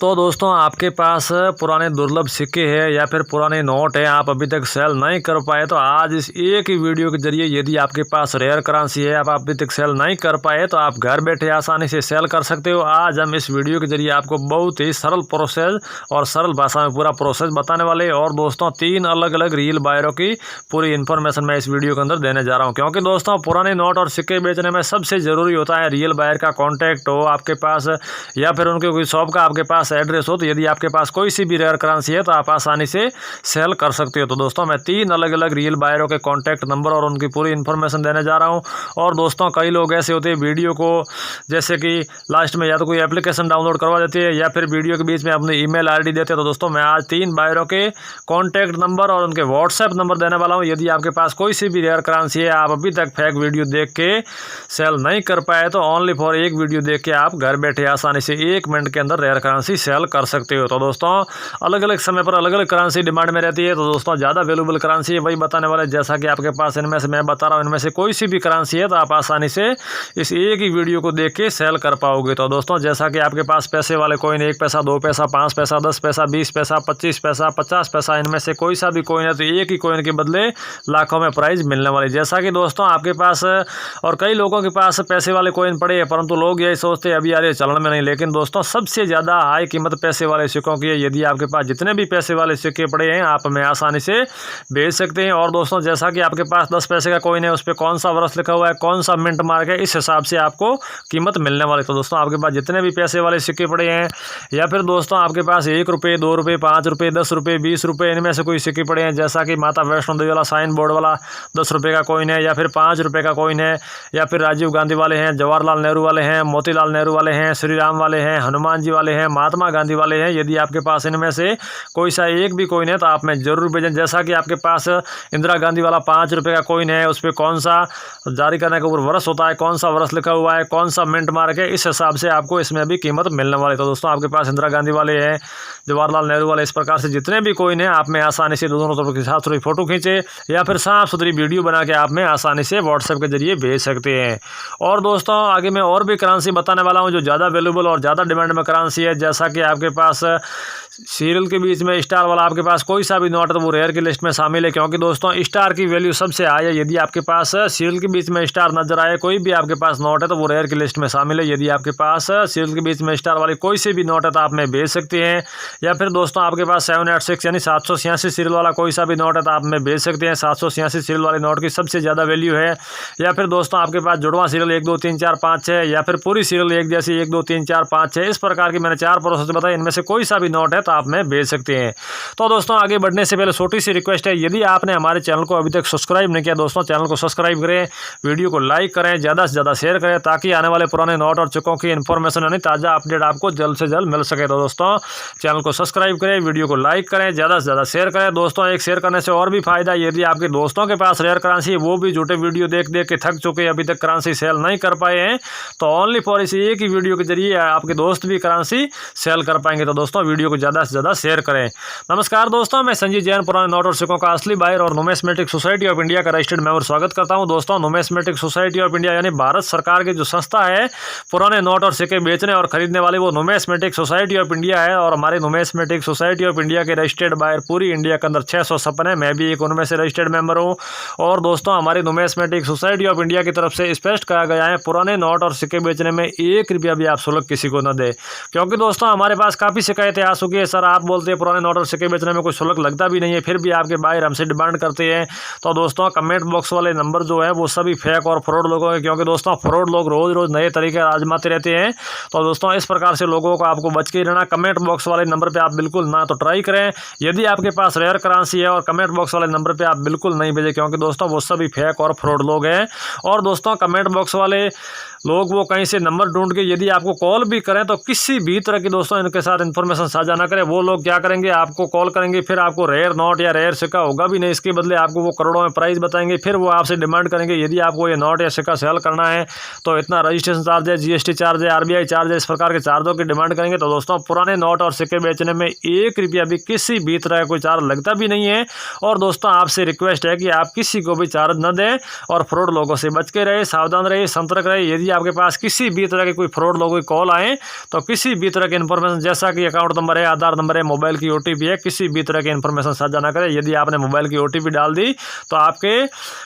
तो दोस्तों आपके पास पुराने दुर्लभ सिक्के हैं या फिर पुराने नोट हैं, आप अभी तक सेल नहीं कर पाए, तो आज इस एक ही वीडियो के जरिए यदि आपके पास रेयर करेंसी है, आप अभी तक सेल नहीं कर पाए, तो आप घर बैठे आसानी से सेल कर सकते हो। आज हम इस वीडियो के जरिए आपको बहुत ही सरल प्रोसेस और सरल भाषा में पूरा प्रोसेस बताने वाले हैं। और दोस्तों 3 अलग अलग रील बायरों की पूरी इन्फॉर्मेशन मैं इस वीडियो के अंदर देने जा रहा हूँ, क्योंकि दोस्तों पुराने नोट और सिक्के बेचने में सबसे ज़रूरी होता है रियल बायर का कॉन्टैक्ट हो आपके पास, या फिर उनके कोई शॉप का आपके पास एड्रेस हो। तो यदि आपके पास कोई सी भी रेयर करेंसी है तो आप आसानी से सेल कर सकते हो। तो दोस्तों मैं 3 अलग अलग रियल बायरों के कॉन्टैक्ट नंबर और उनकी पूरी इन्फॉर्मेशन देने जा रहा हूं। और दोस्तों कई लोग ऐसे होते हैं वीडियो को जैसे कि लास्ट में या तो कोई एप्लीकेशन डाउनलोड करवा देते हैं या फिर वीडियो के बीच में अपनी ईमेल आईडी देते हैं। तो दोस्तों मैं आज 3 बायरों के कॉन्टैक्ट नंबर और उनके व्हाट्सएप नंबर देने वाला हूँ। यदि आपके पास कोई सी भी रेयर करेंसी है, आप अभी तक फेक वीडियो देख के सेल नहीं कर पाए, तो ओनली फॉर एक वीडियो देख के आप घर बैठे आसानी से 1 मिनट के अंदर रेयर करेंसी सेल कर सकते हो। तो दोस्तों अलग अलग समय पर अलग अलग करेंसी डिमांड में रहती है। तो दोस्तों ज़्यादा वैल्यूबल करेंसी है वही बताने वाले, जैसा कि आपके पास इनमें से मैं बता रहा हूँ, इनमें से कोई सी भी करेंसी है तो आप आसानी से इस एक ही वीडियो को देख के सेल कर पाओगे। तो दोस्तों जैसा कि आपके पास पैसे वाले कॉइन 1 पैसा, 2 पैसा, 5 पैसा, 10 पैसा, 20 पैसा, 25 पैसा, 50 पैसा, इनमें से कोई सा भी कॉइन है तो एक ही कॉइन के बदले लाखों में प्राइज मिलने वाली। जैसा कि दोस्तों आपके पास और कई लोगों के पास पैसे वाले कॉइन पड़े हैं, परंतु लोग यही सोचते हैं अभी यार ये चलन में नहीं। लेकिन दोस्तों सबसे ज़्यादा हाई कीमत पैसे वाले सिक्कों की है। यदि आपके पास जितने भी पैसे वाले सिक्के पड़े हैं आप हमें आसानी से बेच सकते हैं। और दोस्तों जैसा कि आपके पास 10 पैसे का कॉइन है, उस पर कौन सा वर्ष लिखा हुआ है, कौन सा मिंट मार्क है, इस हिसाब से आपको कीमत मिलने वाली। तो दोस्तों आपके पास जितने भी पैसे वाले सिक्के पड़े हैं, या फिर दोस्तों आपके पास 1 रुपये, 2 रुपये, 5 रुपये, 10 रुपये, 20 रुपये, इनमें से कोई सिक्के पड़े हैं, जैसा कि माता वैष्णो देवी वाला साइन बोर्ड वाला 10 रुपये का कॉइन है, या फिर 5 रुपये का कॉइन है, या फिर राजीव गांधी वाले हैं, जवाहरलाल नेहरू वाले हैं, मोतीलाल नेहरू वाले हैं, श्री राम वाले हैं, हनुमान जी वाले हैं, महात्मा गांधी वाले हैं। यदि आपके पास इनमें से कोई सा एक भी कॉइन है तो आप में जरूर भेजें। जैसा कि आपके पास इंदिरा गांधी वाला 5 रुपये का कॉइन है, उस पर कौन सा जारी करने के ऊपर वर्ष होता है, कौन सा वर्ष लिखा हुआ है, कौन सा मिंट मार्क है, इस हिसाब से आपको इसमें भी कीमत मिलने वाली। तो दोस्तों आपके पास इंदिरा गांधी वाले हैं, जवाहरलाल नेहरू वाले, इस प्रकार से जितने भी कॉइन है आप में आसानी से दोनों तरफ की साफ सुथरी फोटो खींचे या फिर साफ सुथरी वीडियो बना के आप में आसानी से व्हाट्सएप के जरिए भेज सकते हैं। और दोस्तों आगे मैं और भी करेंसी बताने वाला हूँ जो ज़्यादा वैल्यूबल और ज़्यादा डिमांड में करेंसी है। जैसा कि आपके पास सीरियल के बीच में स्टार वाला आपके पास कोई सा भी नोट है तो वो रेयर की लिस्ट में शामिल है, क्योंकि दोस्तों स्टार की वैल्यू सबसे हाई है। यदि आपके पास सीरियल के बीच में स्टार नजर आए कोई भी आपके पास नोट है तो वो रेयर की लिस्ट में शामिल है। यदि आपके पास सीरियल के बीच में स्टार वाली कोई से भी नोट है तो आप में भेज सकते हैं। या फिर दोस्तों आपके पास 786 यानी 786 सीरियल वाला कोई सा भी नोट है तो आप में भेज सकते हैं। 786 सीरियल वाले नोट की सबसे ज़्यादा वैल्यू है। या फिर दोस्तों आपके पास जुड़वा सीरियल 1 2 3 4 5 6, या फिर पूरी सीरियल एक जैसी 1 2 3 4 5 6, इस प्रकार की मैंने 4 प्रोसेस बताए, इनमें से कोई सा भी नोट है तो आप में भेज सकते हैं। तो दोस्तों आगे बढ़ने से पहले छोटी सी रिक्वेस्ट है, यदि आपने हमारे चैनल को अभी तक सब्सक्राइब नहीं किया दोस्तों, चैनल को सब्सक्राइब करें, वीडियो को लाइक करें, ज़्यादा से ज़्यादा शेयर करें, ताकि आने वाले पुराने नोट और सिक्कों की इन्फॉर्मेशन यानी ताज़ा अपडेट आपको जल्द से जल्द मिल सके। तो दोस्तों चैनल को सब्सक्राइब करें, वीडियो को लाइक करें, ज़्यादा से ज़्यादा शेयर करें। दोस्तों एक शेयर करने से और भी फायदा, यदि आपके दोस्तों के पास रेयर करेंसी है, वो भी झूठे वीडियो देख देख के थक चुके, अभी तक करेंसी सेल नहीं कर पाए हैं, तो ओनली फॉर इस एक ही वीडियो के जरिए आपके दोस्त भी करेंसी सेल कर पाएंगे। तो दोस्तों वीडियो को ज़्यादा से ज़्यादा शेयर करें। नमस्कार दोस्तों, मैं संजीव जैन, पुराने नोट और सिक्कों का असली बायर और नुमिस्मेटिक सोसाइटी ऑफ इंडिया का रजिस्टर्ड मेंबर स्वागत करता हूं। दोस्तों नुमिस्मेटिक सोसाइटी ऑफ इंडिया यानी भारत सरकार की जो संस्था है पुराने नोट और सिक्के बेचने और खरीदने वाले, वो नुमिस्मेटिक सोसाइटी ऑफ इंडिया है। और हमारे नुमिस्मेटिक सोसाइटी ऑफ इंडिया के रजिस्टर्ड बायर पूरी इंडिया के अंदर 656 है, मैं भी एक उनमें से रजिस्टर्ड मेंबर हूँ। और दोस्तों हमारी नुमिस्मेटिक सोसाइटी ऑफ इंडिया की तरफ से स्पष्ट कहा गया है, पुराने नोट और सिक्के बेचने में 1 रुपया भी आप शुल्क किसी को न दे। क्योंकि दोस्तों हमारे पास काफ़ी शिकायतें आ चुकी है, सर आप बोलते हैं पुराने नोट और सिक्के बेचने में कोई शुल्क लगता भी नहीं है, फिर भी आपके बायर हमसे डिमांड करते हैं। तो दोस्तों कमेंट बॉक्स वाले नंबर जो है वो सभी फेक और फ्रॉड लोगों के, क्योंकि दोस्तों फ्रॉड लोग रोज़ रोज़ नए तरीके आजमाते रहते हैं। तो दोस्तों इस प्रकार से लोगों को आपको बच के रहना। कमेंट बॉक्स वाले नंबर पर आप बिल्कुल ना तो ट्राई करें, यदि आपके पास रेयर करेंसी है, और कमेंट बॉक्स वाले नंबर पर आप बिल्कुल नहीं भेजें, क्योंकि दोस्तों वो सभी फेक और फ्रॉड लोग हैं। और दोस्तों कमेंट बॉक्स वाले लोग वो कहीं से नंबर ढूंढ के यदि आपको कॉल भी करें तो किसी भी तरह की दोस्तों इनके साथ इन्फॉर्मेशन साझा ना करें। वो लोग क्या करेंगे, आपको कॉल करेंगे, फिर आपको रेयर नोट या रेयर सिक्का होगा भी नहीं, इसके बदले आपको वो करोड़ों में प्राइस बताएंगे। फिर वो आपसे डिमांड करेंगे यदि आपको ये नोट या सिक्का सेल करना है तो इतना रजिस्ट्रेशन चार्ज है, GST चार्ज है, RBI चार्ज है, इस प्रकार के चार्जों की डिमांड करेंगे। तो दोस्तों पुराने नोट और सिक्के बेचने में 1 रुपया भी किसी भी तरह का कोई चार्ज लगता भी नहीं है। और दोस्तों आपसे रिक्वेस्ट है कि आप किसी को भी चार्ज न दें और फ्रॉड लोगों से बच के रहे, सावधान रहे, सतर्क रहे। यदि आपके पास किसी भी तरह के कोई फ्रॉड लोगों की कॉल आए तो किसी भी तरह की इन्फॉर्मेशन, जैसा कि अकाउंट नंबर है, आधार नंबर है, मोबाइल की OTP है, किसी भी तरह की इन्फॉर्मेशन साझा ना करें। यदि आपने मोबाइल की OTP डाल दी तो आपके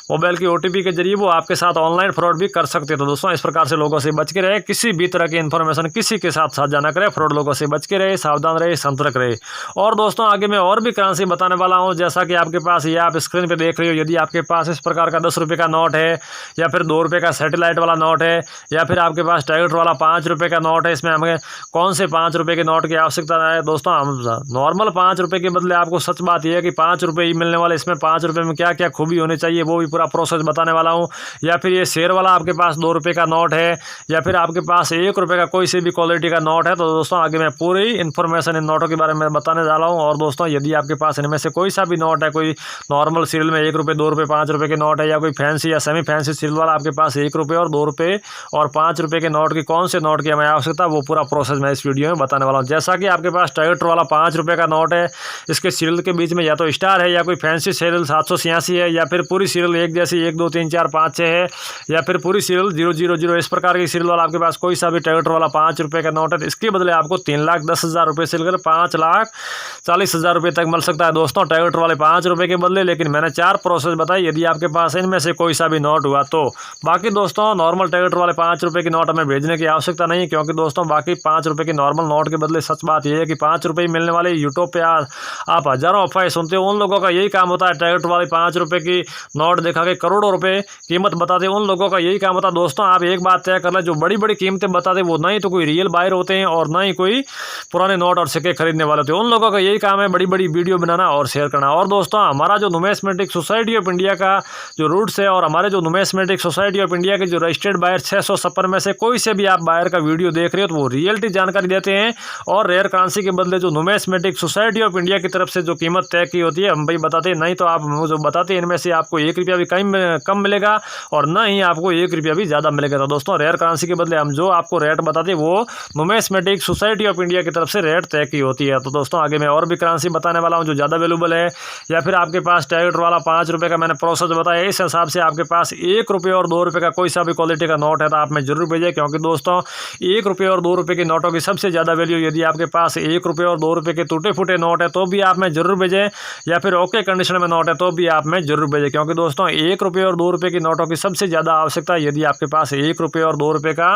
मोबाइल की OTP के जरिए वो आपके साथ ऑनलाइन फ्रॉड भी कर सकते हैं। तो दोस्तों इस प्रकार से लोगों से बच के रहे, किसी भी तरह की इन्फॉर्मेशन किसी के साथ साझा ना करें, फ्रॉड लोगों से बच के रहे, सावधान रहे, सतर्क रहे। और दोस्तों आगे मैं और भी करेंसी बताने वाला हूँ, जैसा कि आपके पास ये आप स्क्रीन पे देख रहे हो। यदि आपके पास इस प्रकार का 10 रुपये का नोट है, या फिर 2 रुपये का सैटेलाइट वाला नोट है, या फिर आपके पास टाइगर वाला 5 रुपये का नोट है, इसमें हमें कौन से 5 रुपये के नोट की आवश्यकता है दोस्तों। हम नॉर्मल 5 रुपये के बदले आपको सच बात यह है कि 5 रुपये ही मिलने वाले, इसमें 5 रुपये में क्या क्या खूबी होनी चाहिए वो भी पूरा प्रोसेस बताने वाला हूँ। या फिर ये शेयर वाला आपके पास 2 रुपये का नोट है, या फिर आपके पास 1 रुपये का कोई से भी क्वालिटी का नोट है, तो दोस्तों आगे मैं पूरी इन्फॉर्मेशन इन नोटों के बारे में बताने जा रहा हूँ। और दोस्तों यदि आपके पास इनमें से कोई सा भी नोट है, कोई नॉर्मल सीरियल में 1 रुपये, 2 रुपये, 5 रुपये के नोट है, या कोई फैंसी या सेमी फैंसी सीरियल वाला आपके पास 1 रुपये और 2 रुपये और 5 रुपये के नोट की कौन से नोट की हमें आवश्यकता, वो पूरा प्रोसेस मैं इस वीडियो में बताने वाला हूँ। जैसा कि आपके पास टाइगर वाला 5 रुपये का नोट है, इसके सीरियल के बीच में या तो स्टार है, या कोई फैंसी सीरियल 786 है, या फिर पूरी सीरियल एक जैसी 1 2 3 4 5 6 है, या फिर पूरी सीरियल 000, इस प्रकार की सीरियल वाला आपके पास कोई सा भी टाइगर वाला 5 रुपये का नोट है, तो इसके बदले आपको 3,10,000 रुपये से लेकर 5,40,000 रुपये तक मिल सकता है दोस्तों, टाइगर वाले 5 रुपये के बदले। लेकिन मैंने 4 प्रोसेस बताई, यदि आपके पास इनमें से कोई सा भी नोट हुआ तो। बाकी दोस्तों नॉर्मल टाइगर वाले 5 रुपये की नोट हमें भेजने की आवश्यकता नहीं है, क्योंकि दोस्तों बाकी 5 रुपये की नॉर्मल नोट के बदले सच बात यह है कि 5 रुपये मिलने वाले। यूट्यूब पे आप हजारों अफवाहें सुनते हो, उन लोगों का यही काम होता है टाइगर वाले 5 रुपये की नोट दिखा के करोड़ों रुपए कीमत बताते हैं। उन लोगों का यही काम होता है दोस्तों। आप एक बात तय कर लें, जो बड़ी बड़ी कीमतें बताते वो ना ही तो कोई रियल बायर होते हैं और ना ही कोई पुराने नोट और सिक्के खरीदने वाले होते हैं। उन लोगों का यही काम है बड़ी बड़ी वीडियो बनाना और शेयर करना। और दोस्तों हमारा जो नुमिस्मेटिक सोसाइटी ऑफ इंडिया का जो रूट्स है, और हमारे जो नुमिस्मेटिक सोसाइटी ऑफ इंडिया के जो रजिस्टर्ड बायर 656 में से कोई से भी आप बायर का वीडियो देख रहे हो तो वो रियलिटी जानकारी देते हैं, और रेयर करेंसी के बदले जो नुमिस्मेटिक सोसाइटी ऑफ इंडिया की तरफ से जो कीमत तय की होती है हम भाई बताते हैं। नहीं तो आप जो बताते हैं इनमें से आपको 1 रुपया भी कम मिलेगा और ना ही आपको 1 रुपया भी ज़्यादा मिलेगा। तो दोस्तों रेयर करेंसी के बदले हम जो आपको रेट बताते हैं वो नुमिस्मेटिक सोसाइटी ऑफ इंडिया की तरफ से रेट तय की होती है। तो दोस्तों आगे मैं और भी करेंसी बताने वाला हूँ जो ज़्यादा वैल्यूबल है। या फिर आपके पास टाइगर वाला 5 रुपये का मैंने प्रोसेस बताया, इस हिसाब से आपके पास 1 रुपये और 2 रुपये का कोई सा भी क्वालिटी का नोट है तो आप में जरूर भेजें, क्योंकि दोस्तों 1 रुपये और 2 रुपये के नोटों की सबसे ज़्यादा वैल्यू। यदि आपके पास 1 रुपये और 2 रुपये के टूटे फूटे नोट है तो भी आप में जरूर भेजें, या फिर ओके कंडीशन में नोट है तो भी आप में जरूर भेजें, क्योंकि दोस्तों 1 रुपये और 2 रुपये की नोटों की सबसे ज़्यादा आवश्यकता। यदि आपके पास 1 रुपये और 2 रुपये का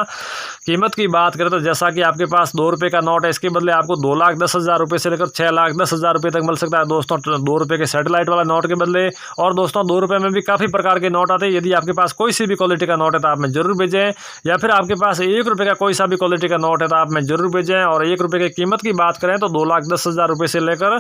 कीमत की बात करें तो जैसा कि आपके पास 2 रुपये का नोट है, इसके बदले आपको 2,10,000 रुपये से लेकर 6,10,000 रुपये तक मिल सकता है दोस्तों 2 रुपये के सैटेलाइट वाला नोट के बदले। और दोस्तों 2 रुपये में भी काफ़ी प्रकार के नोट आते हैं। यदि आपके पास कोई सी भी क्वालिटी का नोट है तो आप में जरूर भेजें, या फिर आपके पास 1 रुपये का कोई सा भी क्वालिटी का नोट है तो आप में जरूर भेजें। और 1 रुपये की कीमत की बात करें तो 2,10,000 रुपये से लेकर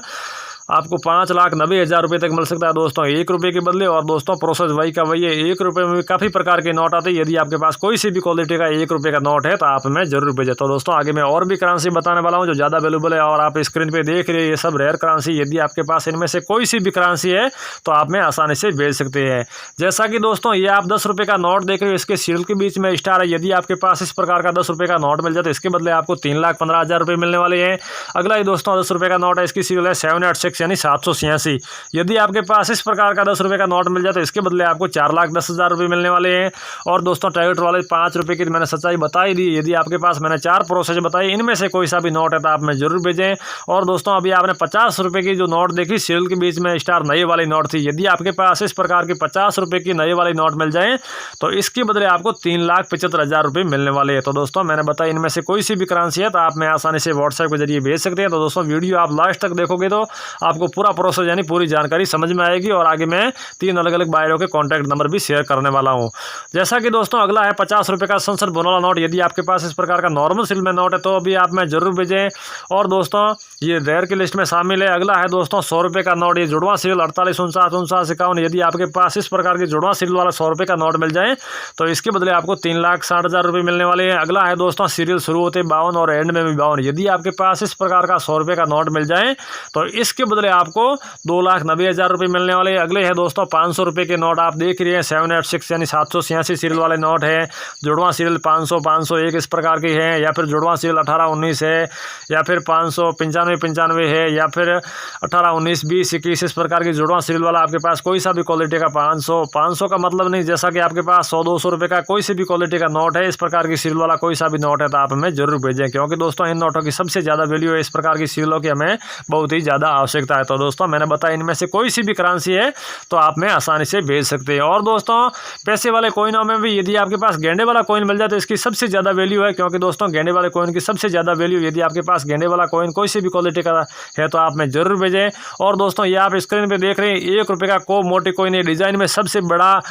आपको 5,90,000 रुपये तक मिल सकता है दोस्तों 1 रुपये के बदले। और दोस्तों प्रोसेस वही का वही है, 1 रुपये में भी काफ़ी प्रकार के नोट आते हैं। यदि आपके पास कोई सी भी क्वालिटी का 1 रुपये का नोट है तो आप में जरूर भेजें। तो दोस्तों आगे मैं और भी करेंसी बताने वाला हूं जो ज़्यादा वैल्यूबल है, और आप स्क्रीन पे देख रहे हैं ये सब रेयर करेंसी। यदि आपके पास इनमें से कोई सी भी करेंसी है तो आप में आसानी से भेज सकते हैं। जैसा कि दोस्तों ये आप 10 रुपये का नोट देख रहे हो, इसके सीरियल के बीच में स्टार है। यदि आपके पास इस प्रकार का 10 रुपये का नोट मिल जाए तो इसके बदले आपको 3,15,000 रुपये मिलने वाले हैं। अगला ही दोस्तों 10 रुपये का नोट है, इसकी सीरियल है 786 यानी 786। यदि आपके पास इस प्रकार का 10 रुपये का नोट मिल जाए तो इसके बदले आपको 4,10,000 रुपये मिलने वाले हैं। और दोस्तों टाइगर वाले 5 रुपये की मैंने सच्चाई बताई दी। यदि आपके पास मैंने 4 प्रोसेस बताई, इनमें से कोई सा भी नोट है तो आप में जरूर भेजें। और दोस्तों अभी आपने 50 रुपये की जो नोट देखी, सीरियल के बीच में स्टार नई वाली नोट थी। यदि आपके पास इस प्रकार की 50 रुपये की नई वाली नोट मिल जाए तो इसके बदले आपको 3,75,000 रुपये मिलने वाले हैं। तो दोस्तों मैंने बताया इनमें से कोई सी भी करेंसी है तो आप में आसानी से व्हाट्सएप के जरिए भेज सकते हैं। तो दोस्तों वीडियो आप लास्ट तक देखोगे तो आपको पूरा प्रोसेस यानी पूरी जानकारी समझ में आएगी। और आगे मैं 3 अलग अलग बायरों के कॉन्टैक्ट नंबर भी शेयर करने वाला हूं। जैसा कि दोस्तों अगला है 50 रुपये का संसद भवन वाला नोट। यदि आपके पास इस प्रकार का नॉर्मल सीरियल में नोट है तो भी आप में जरूर भेजें। और दोस्तों ये रेयर की लिस्ट में शामिल है। अगला है दोस्तों 100 रुपये का नोट, ये जुड़वा सीरियल 48 59 59 51। यदि आपके पास इस प्रकार की जुड़वा सीरियल वाला 100 रुपये का नोट मिल जाए तो इसके बदले आपको 3,60,000 रुपये मिलने वाले हैं। अगला है दोस्तों सीरियल शुरू होते 52 और एंड में भी 52। यदि आपके पास इस प्रकार का 100 रुपये का नोट मिल जाए तो इसके बदले आपको 2,90,000 रुपये मिलने वाले। अगले है दोस्तों 500 रुपये के नोट। आप देख रहे हैं 786 यानी 786 सीरियल वाले नोट है। जुड़वा सीरियल 500, 501 इस प्रकार के हैं, या फिर जुड़वा सीरियल 1819 है, या फिर 595 है, या फिर 1819 20 21 इस प्रकार की जुड़वा सीरियल वाला आपके पास कोई सा भी क्वालिटी का 500 का मतलब नहीं, जैसा कि आपके पास 100-200 रुपये का कोई सी भी क्वालिटी का नोट है, इस प्रकार की सीरियल वाला कोई सा भी नोट है तो आप हमें जरूर भेजें, क्योंकि दोस्तों इन नोटों की सबसे ज़्यादा वैल्यू है। इस प्रकार की सीरियलों की हमें बहुत ही ज़्यादा आवश्यकता है। तो दोस्तों मैंने बताया इनमें से कोई सी भी करेंसी है तो आप में आसानी से भेज सकते हैं। और दोस्तों पैसे वाले कोइनों में भी यदि आपके पास गेंडे वाला कोइन मिल जाए तो इसकी सबसे ज़्यादा वैल्यू है, क्योंकि दोस्तों गेंडे वाले कोइन की सबसे ज़्यादा वैल्यू, यदि आपके पास गेंडे वाला कोइन कोई सी भी क्वालिटी का है तो आप में जरूर भेजें। और दोस्तों ये आप स्क्रीन पे देख रहे हैं 1 रुपये का को मोटी कोइन है, डिज़ाइन में सबसे बड़ा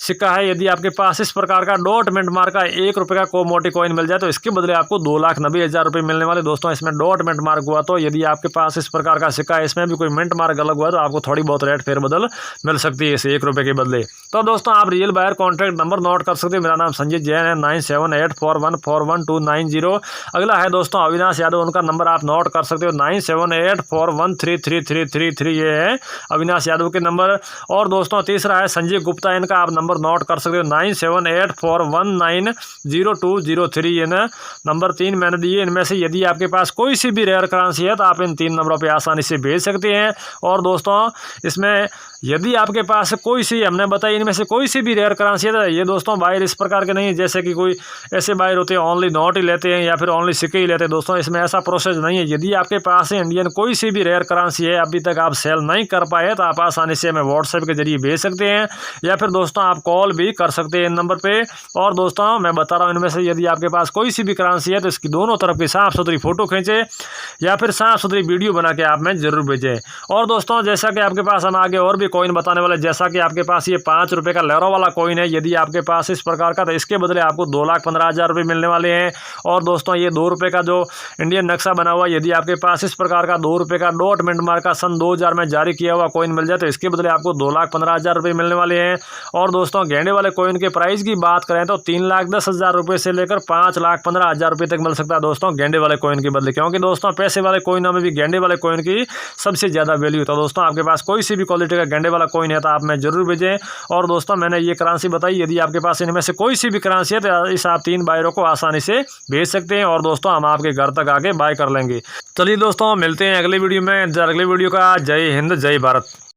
सिक्का है। यदि आपके पास इस प्रकार का डॉट मिंट मार्क का 1 रुपये का को मोटी कोइन मिल जाए तो इसके बदले आपको 2,90,000 रुपये मिलने वाले। दोस्तों इसमें डॉट मिंट मार्क हुआ, तो यदि आपके पास इस प्रकार का सिक्का है, इसमें भी कोई मिंट मार्क अलग हुआ तो आपको थोड़ी बहुत रेट फेरबदल मिल सकती है इस 1 रुपये के बदले। तो दोस्तों आप real buyer contact number note कर सकते हैं। मेरा नाम संजीत जैन है, 9784141290। अगला है दोस्तों अविनाश यादव, उनका नंबर आप नोट कर सकते हो 9784133333 ये है अविनाश यादव के नंबर। और दोस्तों तीसरा है संजीव गुप्ता, इनका आप नंबर नोट कर सकते हो 9784190203 ये नंबर 3 मैंने दिए। इनमें से यदि आपके पास कोई सी भी रेयर करेंसी है तो आप इन 3 नंबरों पे आसानी से भेज सकते हैं। और दोस्तों इसमें यदि आपके पास कोई सी, हमने बताई इनमें से कोई सी भी रेयर करेंसी है तो ये दोस्तों बायर इस प्रकार के नहीं, जैसे कि कोई ऐसे बायर होते हैं ओनली नोट ही लेते हैं या फिर ओनली सिक्के ही लेते हैं। दोस्तों इसमें ऐसा प्रोसेस नहीं है। यदि आपके पास इंडियन कोई सी भी रेयर करेंसी है, अभी तक आप सेल नहीं कर पाए तो आप आसानी से हमें व्हाट्सएप के जरिए भेज सकते हैं, या फिर दोस्तों आप कॉल भी कर सकते हैं इन नंबर पे। और दोस्तों मैं बता रहा हूँ इनमें से यदि आपके पास कोई सी भी करेंसी है तो इसकी दोनों तरफ की साफ सुथरी फोटो खींचे या फिर साफ सुथरी वीडियो बना के आप में जरूर भेजें। और दोस्तों जैसा कि आपके पास हम आगे और भी कॉइन बताने वाले, जैसा कि आपके पास ये 5 रुपये का लहरों वाला कॉइन है, यदि आपके पास इस प्रकार का तो इसके बदले आपको 2,15,000 रुपये मिलने वाले हैं। और दोस्तों ये 2 रुपये का जो इंडियन नक्शा बना हुआ, यदि आपके पास इस प्रकार का 2 रुपये का डॉट मिंट मार्क का सन 2000 में जारी किया हुआ कॉइन मिल जाए तो इसके बदले आपको 2,15,000 रुपये मिलने वाले हैं। और दोस्तों गेंडे वाले कॉइन के प्राइस की बात करें तो 3,10,000 रुपये से लेकर 5,15,000 रुपये तक मिल सकता है दोस्तों गेंडे वाले कॉइन के बदले, क्योंकि दोस्तों पैसे वाले कॉइनों में भी गेंडे वाले कॉइन की सबसे ज़्यादा वैल्यू। तो दोस्तों आपके पास कोई सी भी क्वालिटी का गेंडे वाला कॉइन है तो आप में जरूर भेजें। और दोस्तों मैंने ये करेंसी बताई, यदि आपके पास इनमें से कोई सी भी करेंसी है तो इस आप 3 बायरों को आसानी से भेज सकते हैं, और दोस्तों हम आपके घर तक आके बाय कर लेंगे। चलिए दोस्तों मिलते हैं अगले वीडियो में। अगले वीडियो का जय हिंद जय भारत।